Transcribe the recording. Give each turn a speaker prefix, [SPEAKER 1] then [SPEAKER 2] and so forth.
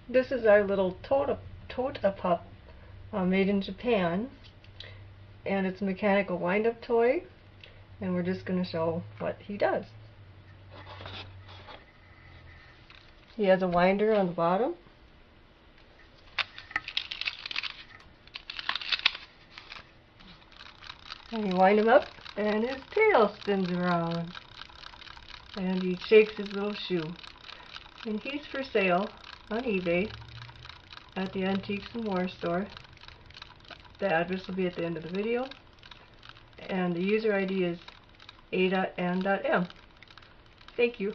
[SPEAKER 1] This is our little Tote-A-Pup made in Japan, and it's a mechanical wind-up toy, and we're just going to show what he does. He has a winder on the bottom. And you wind him up, and his tail spins around. And he shakes his little shoe. And he's for sale on eBay at the Antiques and More store. The address will be at the end of the video. And the user ID is A.N.M. Thank you.